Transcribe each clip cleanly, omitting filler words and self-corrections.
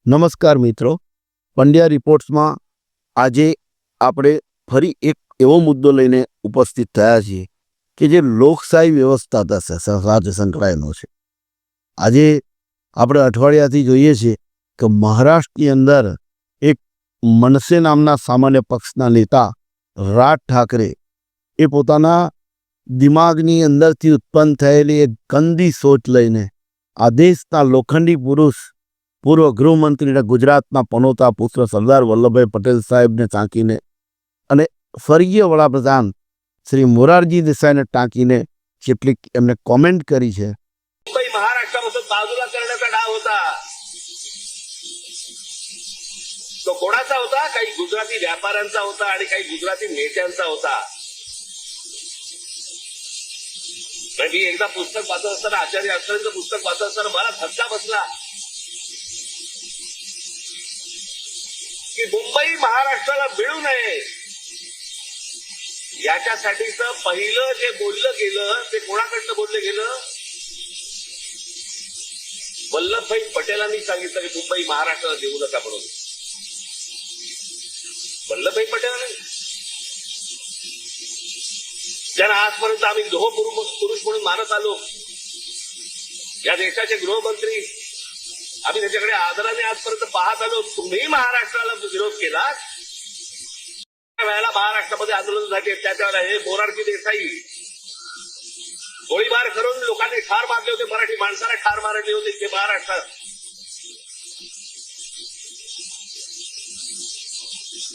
નમસ્કાર મિત્રો, પંડ્યા રિપોર્ટ્સમાં આજે આપણે ફરી એક એવો મુદ્દો લઈને ઉપસ્થિત થયા છીએ કે જે લોકશાહી વ્યવસ્થા સાથે સંકળાયેલો છે. આજે આપણે અઠવાડિયાથી જોઈએ છીએ કે મહારાષ્ટ્રની અંદર એક મનસે નામના સામાન્ય પક્ષના નેતા રાજ ઠાકરે એ પોતાના દિમાગની અંદરથી ઉત્પન્ન થયેલી એક ગંદી સોચ લઈને આ દેશના લોખંડી પુરુષ પૂર્વ ગૃહમંત્રીના ગુજરાતના પનોતા પુત્ર સરદાર વલ્લભભાઈ પટેલ સાહેબને ટાંકીને અને સ્વર્ગીય વડાપ્રધાન શ્રી મોરારજી દેસાઈને ટાંકીને કેટલીક એમને कॉमेंट करी है. मुंबई महाराष्ट्रापासून बाजूला करण्याचा डाव होता. तो कोणाचा होता? काही गुजराती व्यापाऱ्यांचा होता आणि काही गुजराती नेत्यांचा होता. मी एकदा पुस्तक वाचत असताना आचार्य अक्षरांचं पुस्तक वाचत असताना मला धक्का बसला की मुंबई महाराष्ट्राला मिळू नये याच्यासाठीचं पहिलं जे बोललं गेलं ते कोणाकडनं बोललं गेलं? वल्लभभाई पटेलांनी सांगितलं की मुंबई महाराष्ट्राला देऊ नका म्हणून. वल्लभभाई पटेलांनी ज्यांना आजपर्यंत आम्ही लोह पुरुष म्हणून मानत आलो, या देशाचे गृहमंत्री, आम्ही त्याच्याकडे आदराने आजपर्यंत पाहत आलो. तुम्ही महाराष्ट्राला विरोध केला, त्यावेळेला महाराष्ट्रामध्ये आंदोलन झाले, त्यावेळेला हे मोरारजी देसाई गोळीबार करून लोकांनी ठार मारले होते, मराठी माणसाला ठार मारले होते ते महाराष्ट्रात.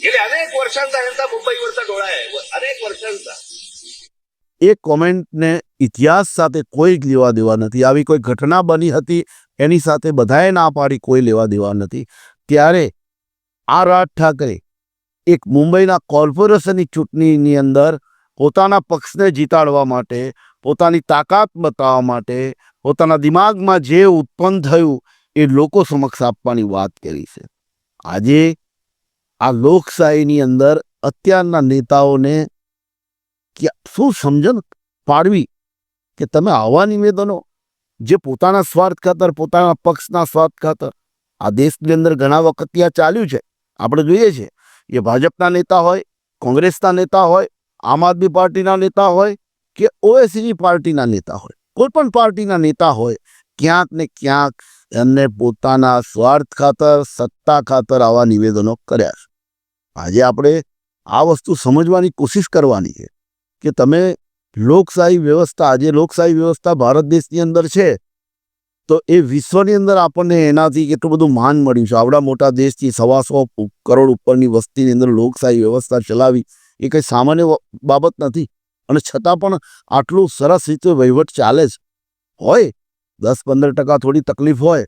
गेले अनेक वर्षांचा यांचा मुंबईवरचा डोळा आहे, अनेक वर्षांचा. એ કોમેન્ટને ઇતિહાસ સાથે કોઈ લેવા દેવા નથી. આવી કોઈ ઘટના બની હતી એની સાથે બધાએ ના પાડી, કોઈ લેવા દેવા નથી. ત્યારે આ રાજ ઠાકરે એક મુંબઈના કોર્પોરેશનની ચૂંટણીની અંદર પોતાના પક્ષને જીતાડવા માટે, પોતાની તાકાત બતાવવા માટે, પોતાના દિમાગમાં જે ઉત્પન્ન થયું એ લોકો સમક્ષ આપવાની વાત કરી છે. આજે આ લોકશાહીની અંદર અત્યારના નેતાઓને શું સમજણ પાડવી કે તમે આવા નિવેદનો જે પોતાના સ્વાર્થ ખાતર, પોતાના પક્ષના સ્વાર્થ ખાતર, આ દેશની અંદર ઘણા વખત આ ચાલ્યું છે. આપણે જોઈએ છે એ ભાજપના નેતા હોય, કોંગ્રેસના નેતા હોય, આમ આદમી પાર્ટીના નેતા હોય કે ઓએસસી પાર્ટીના નેતા હોય, કોઈ પણ પાર્ટીના નેતા હોય, ક્યાંક ને ક્યાંક એમને પોતાના સ્વાર્થ ખાતર, સત્તા ખાતર આવા નિવેદનો કર્યા છે. આજે આપણે આ વસ્તુ સમજવાની કોશિશ કરવાની છે કે તમે લોકશાહી વ્યવસ્થા, આજે લોકશાહી વ્યવસ્થા ભારત દેશની અંદર છે તો એ વિશ્વની અંદર આપણને એનાથી કેટલું બધું માન મળ્યું છે. આવડા મોટા દેશથી 125 કરોડ ઉપરની વસ્તીની અંદર લોકશાહી વ્યવસ્થા ચલાવી એ કંઈ સામાન્ય બાબત નથી. અને છતાં પણ આટલું સરસ રીતે વહીવટ ચાલે છે. હોય 10-15% થોડી તકલીફ હોય,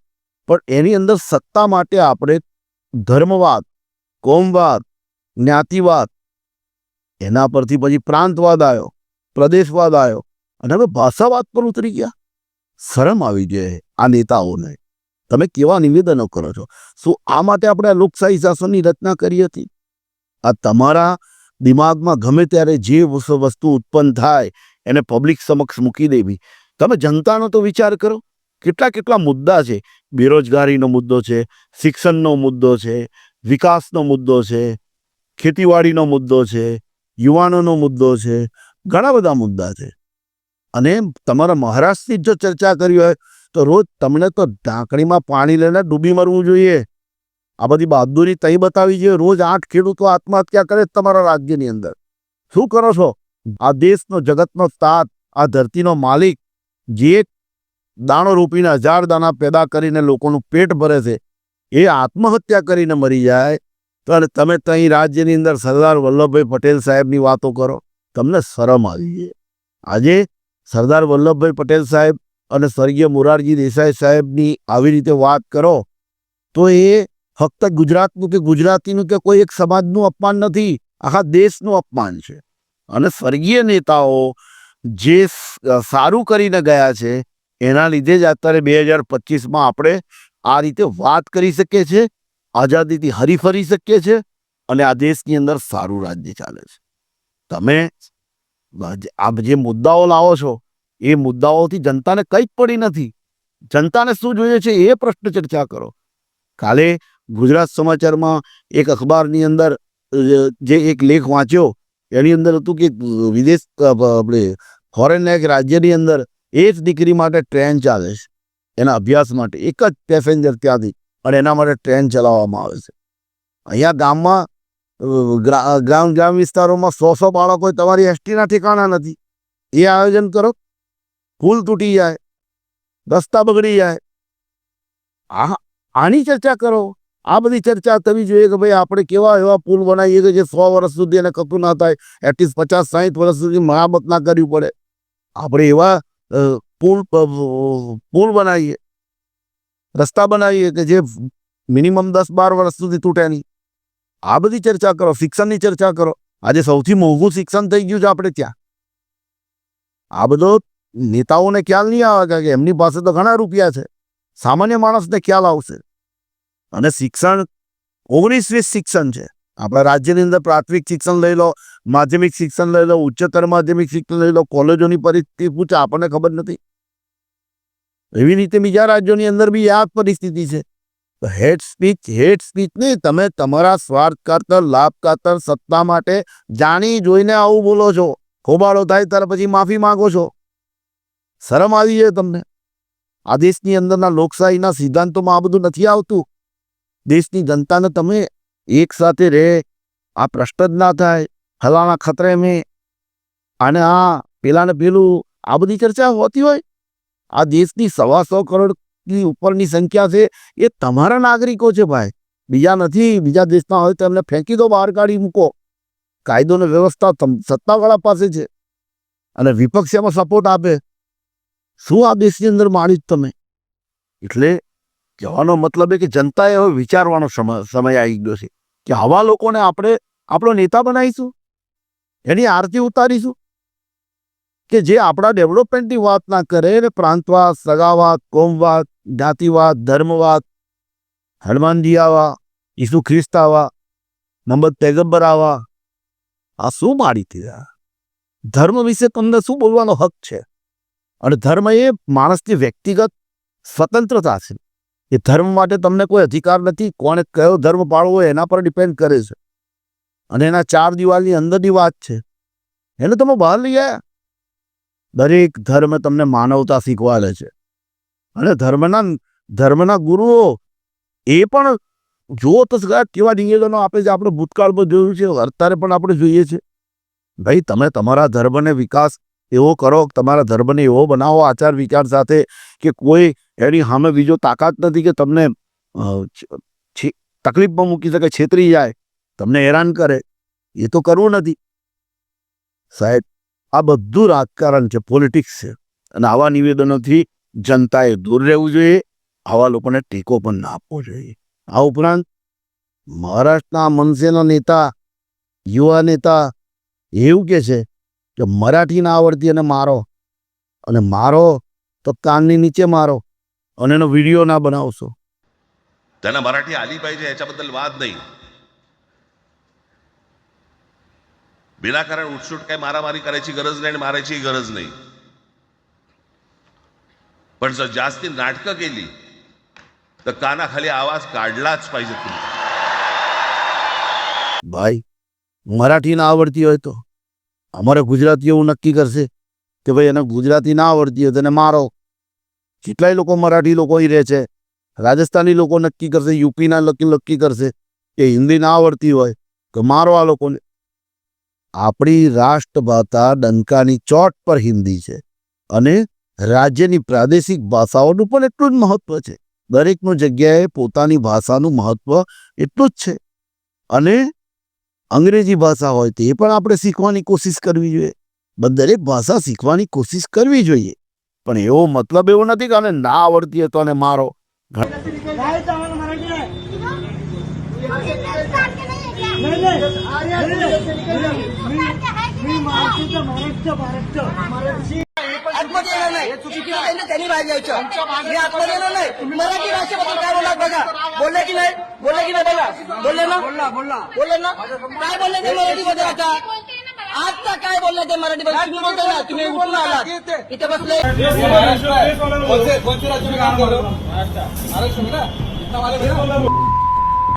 પણ એની અંદર સત્તા માટે આપણે ધર્મવાદ, કોમવાદ, જ્ઞાતિવાદ, એના પરથી પછી પ્રાંતવાદ આવ્યો, પ્રદેશવાદ આવ્યો અને હવે ભાષાવાદ પર ઉતરી ગયા. શરમ આવી જોઈએ આ નેતાઓને. તમે કેવા નિવેદનો કરો છો? શું આ માટે આપણે આ લોકશાહી શાસનની રચના કરી હતી? આ તમારા દિમાગમાં ગમે ત્યારે જે વસ્તુ ઉત્પન્ન થાય એને પબ્લિક સમક્ષ મૂકી દેવી. તમે જનતાનો તો વિચાર કરો. કેટલા મુદ્દા છે. બેરોજગારીનો મુદ્દો છે, શિક્ષણનો મુદ્દો છે, વિકાસનો મુદ્દો છે, ખેતીવાડીનો મુદ્દો છે, યુવાનોનો મુદ્દો છે, ઘણા બધા મુદ્દા છે. અને તમારા મહારાષ્ટ્રની જો ચર્ચા કરી હોય તો રોજ તમને તો ઢાંકણીમાં પાણી લઈને ડૂબી મરવું જોઈએ. આ બધી બહાદુરી તઈ બતાવી જોઈએ. રોજ 8 ખેડૂતો આત્મહત્યા કરે તમારા રાજ્યની અંદર. શું કરો છો? આ દેશનો, જગતનો તાત, આ ધરતીનો માલિક, જે દાણો રોપીને 1000 દાણા પેદા કરીને લોકોનું પેટ ભરે છે, એ આત્મહત્યા કરીને મરી જાય તો તમે ત્યાં રાજ્યની અંદર સરદાર વલ્લભભાઈ પટેલ સાહેબની વાતો કરો. તમને શરમ આવી છે. આજે સરદાર વલ્લભભાઈ પટેલ સાહેબ અને સ્વર્ગીય મોરારજી દેસાઈ સાહેબની આવી રીતે વાત કરો તો એ ફક્ત ગુજરાતનું કે ગુજરાતીનું કે કોઈ એક સમાજનું અપમાન નથી, આખા દેશનું અપમાન છે. અને સ્વર્ગીય નેતાઓ જે સારું કરીને ગયા છે એના લીધે જ અત્યારે 2025માં આપણે આ રીતે વાત કરી શકીએ છીએ, આઝાદીથી હરીફરી શકીએ છીએ અને આ દેશની અંદર સારું રાજ્ય ચાલે છે. તમે આ જે મુદ્દાઓ લાવો છો એ મુદ્દાઓથી જનતાને કંઈ જ પડી નથી. જનતાને શું જોઈએ છે એ પ્રશ્ન ચર્ચા કરો. કાલે ગુજરાત સમાચારમાં એક અખબારની અંદર જે એક લેખ વાંચ્યો એની અંદર હતું કે વિદેશ આપણે ફોરેનના એક રાજ્યની અંદર એ જ દીકરી માટે ટ્રેન ચાલે છે એના અભ્યાસ માટે, એક જ પેસેન્જર ત્યાંથી, અને એના માટે ટ્રેન ચલાવવામાં આવે છે. અહીંયા ગામમાં ગ્રામ વિસ્તારોમાં 100 બાળકો તમારી એસટીના ઠેકાણા નથી. એ આયોજન કરો, પુલ તૂટી જાય, રસ્તા બગડી જાય, આની ચર્ચા કરો. આ બધી ચર્ચા થવી જોઈએ કે ભાઈ આપણે કેવા એવા પુલ બનાવીએ કે જે 100 વર્ષ સુધી એને કશું ના થાય, એટલીસ્ટ 50-60 વર્ષ સુધી મરામત ના કરવી પડે. આપણે એવા પુલ બનાવીએ, રસ્તા બનાવીએ કે જે મિનિમમ 10-12 વર્ષ સુધી તૂટે નહીં. આ બધી ચર્ચા કરો. શિક્ષણની ચર્ચા કરો. આજે સૌથી મોંઘું શિક્ષણ થઈ ગયું છે આપણે ત્યાં. આ બધો નેતાઓને ખ્યાલ નહીં આવે કે એમની પાસે તો ઘણા રૂપિયા છે. સામાન્ય માણસને ખ્યાલ આવશે. અને શિક્ષણ 19-20 શિક્ષણ છે આપણા રાજ્યની અંદર. પ્રાથમિક શિક્ષણ લઈ લો, માધ્યમિક શિક્ષણ લઈ લો, ઉચ્ચતર માધ્યમિક શિક્ષણ લઈ લો, કોલેજોની પરિસ્થિતિ પૂછે આપણને ખબર નથી. એવી રીતે બીજા રાજ્યોની અંદર બી આ પરિસ્થિતિ છે. હેટ સ્પીચ નહીં, તમે તમારા સ્વાર્થ ખાતર, લાભ ખાતર, સત્તા માટે જાણી જોઈને આવું બોલો છો. ખોબાળો થાય ત્યારે પછી માફી માંગો છો. શરમ આવી જાય તમને? આ દેશની અંદરના લોકશાહીના સિદ્ધાંતોમાં આ બધું નથી આવતું. દેશની જનતાને તમે એક સાથે રહે, આ પ્રશ્ન જ ના થાય, ફલાણા ખતરે મેં, અને આ પેલા ને પેલું, આ બધી ચર્ચા હોતી હોય? આ દેશની 125 કરોડની ઉપરની સંખ્યા છે, એ તમારા નાગરિકો છે ભાઈ, બીજા નથી. બીજા દેશના હોય તો એમને ફેંકી દો, બહાર કાઢી મૂકો. કાયદો ને વ્યવસ્થા સત્તાવાળા પાસે છે, અને વિપક્ષ એમાં સપોર્ટ આપે. શું આ દેશની અંદર માણી તમે? એટલે કહેવાનો મતલબ એ કે જનતાએ હવે વિચારવાનો સમય આવી ગયો છે કે આવા લોકોને આપણે આપણો નેતા બનાવીશું, એની આરતી ઉતારીશું કે જે આપણા ડેવલપમેન્ટની વાત ના કરે ને પ્રાંતવાદ, સગાવાદ, કોમવાદ, જાતિવાદ, ધર્મવાદ, હનુમાનજી આવા, ઈસુ ખ્રિસ્ત આવા, મોહમ્મદ પૈગંબર આવા. આ શું મારી હતી? ધર્મ વિશે તમને શું બોલવાનો હક છે? અને ધર્મ એ માણસની વ્યક્તિગત સ્વતંત્રતા છે. એ ધર્મ માટે તમને કોઈ અધિકાર નથી. કોણે કયો ધર્મ પાળવો એના પર ડિપેન્ડ કરે છે. અને એના 4 દિવાલની અંદરની વાત છે, એને તમે બહાર લઈ આવ્યા. દરેક ધર્મ તમને માનવતા શીખવાડે છે. અને ધર્મના ગુરુઓ એ પણ જુઓ તો કેવા નિવેદનો આપે છે. આપણે ભૂતકાળમાં જોયું છે, અત્યારે પણ આપણે જોઈએ છે. ભાઈ તમે તમારા ધર્મને વિકાસ એવો કરો, તમારા ધર્મને એવો બનાવો આચાર વિચાર સાથે કે કોઈ એની સામે બીજો તાકાત નથી કે તમને તકલીફમાં મૂકી શકે, છેતરી જાય, તમને હેરાન કરે. એ તો કરવું નથી સાહેબ. આ બધું રાજકારણ છે, પોલિટિક્સ છે. અને આવા નિવેદનોથી જનતાએ દૂર રહેવું જોઈએ. આવા લોકોને ટેકો પણ ના આપવો જોઈએ. આ ઉપરાંત મહારાષ્ટ્રના મનસેના નેતા, યુવા નેતા એવું કહે છે કે મરાઠી ના આવડતી અને મારો, અને મારો તો કાનની નીચે મારો, અને એનો વિડીયો ના બનાવશો. त्यांना मराठी आली पाहिजे याच्याबद्दल वाद नाही. विनाकारण उठसूट काही मारामारी करायची गरज नाही आणि मारायची गरज नाही. पण जर जास्ती नाटकं केली तर कानाखाली आवाज काढलाच पाहिजे तुम्ही. ભાઈ મરાઠી ના આવડતી હોય તો અમારે ગુજરાતીઓ એવું નક્કી કરશે કે ભાઈ એને ગુજરાતી ના આવડતી હોય તો એને મારો. કેટલાય લોકો મરાઠી લોકો અહીં રહે છે. રાજસ્થાની લોકો નક્કી કરશે, યુપીના નક્કી કરશે કે હિન્દી ના આવડતી હોય તો મારો આ લોકોને. આપણી રાષ્ટ્રભાષા ડંકાની ચોટ પર હિન્દી છે, અને રાજ્યની પ્રાદેશિક ભાષાઓનું પણ એટલું જ મહત્વ છે. દરેકનું જગ્યાએ પોતાની ભાષાનું મહત્વ એટલું જ છે. અને અંગ્રેજી ભાષા હોય તો એ પણ આપણે શીખવાની કોશિશ કરવી જોઈએ. દરેક ભાષા શીખવાની કોશિશ કરવી જોઈએ, પણ એવો મતલબ એવો નથી કે આને ના આવડતી હોય તો આને મારો. आतमध्ये येणार नाही, चुकीचं त्यांनी बाहेर यायचं. मी आतमध्ये येणार नाही. मराठी भाषेबद्दल काय बोललात बघा. बोलले की नाही बघा. बोलले ना, बोलले ना. काय बोलले ते मराठीमध्ये आता? आता काय बोलले ते मराठीमध्ये? तुम्ही बोलता ना, तुम्ही उठून आलात इथे बसले.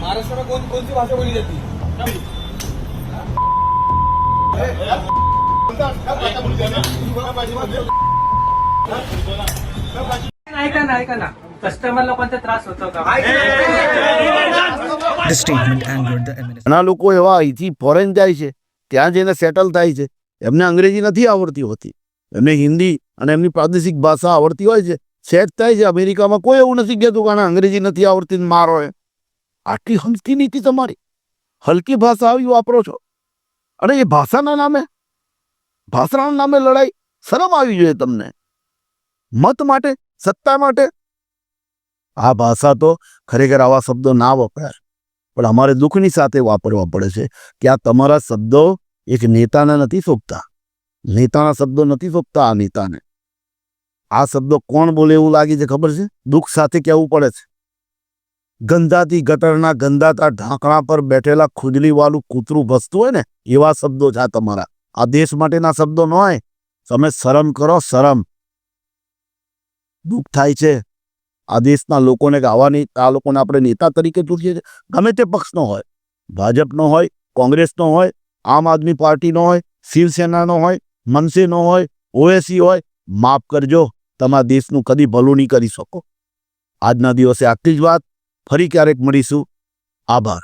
महाराष्ट्र में कौन सी भाषा बोली जाती है? ऐका ना कस्टमरला कोणता त्रास होतो का? The statement angered the MNS. ઘણા લોકો એવા અહીંથી ફોરેન જાય છે, ત્યાં જઈને સેટલ થાય છે, એમને અંગ્રેજી નથી આવડતી હોતી, એમને હિન્દી અને એમની પ્રાદેશિક ભાષા આવડતી હોય છે, સેટ થાય છે. અમેરિકામાં કોઈ એવું નથી કહેતું કે આને અંગ્રેજી નથી આવડતી ને મારો એ. આટલી હલકી નીતિ તમારી, હલકી ભાષા આવી વાપરો છો, અને એ ભાષાના નામે લડાઈ. શરમ આવી જોઈએ તમને. મત માટે, સત્તા માટે આ ભાષા તો ખરેખર આવા શબ્દો ના વપરાય, પણ અમારે દુઃખની સાથે વાપરવા પડે છે કે આ તમારા શબ્દો એક નેતાને નથી સોંપતા, નેતાના શબ્દો નથી સોંપતા આ નેતાને. આ શબ્દો કોણ બોલે એવું લાગે છે ખબર છે? દુઃખ સાથે કહેવું પડે છે. ગંધાથી ગટરના ગંધાતા ઢાંકણા પર બેઠેલા ખુજલીવાળું કૂતરું ભસતું હોય ને, એવા શબ્દો છે આ તમારા. આ દેશ માટેના શબ્દો ન હોય. તમે શરમ કરો, શરમ. દુઃખ થાય છે આ દેશના લોકોને કે આ લોકોને આપણે નેતા તરીકે ચૂંટીએ છીએ. ગમે તે પક્ષનો હોય, ભાજપનો હોય, કોંગ્રેસનો હોય, આમ આદમી પાર્ટીનો હોય, શિવસેનાનો હોય, મનસેનો હોય, ઓએસી હોય, માફ કરજો, તમારા દેશનું કદી ભલું નહીં કરી શકો. આજના દિવસે આટલી જ વાત. ફરી ક્યારેક મળીશું. આભાર.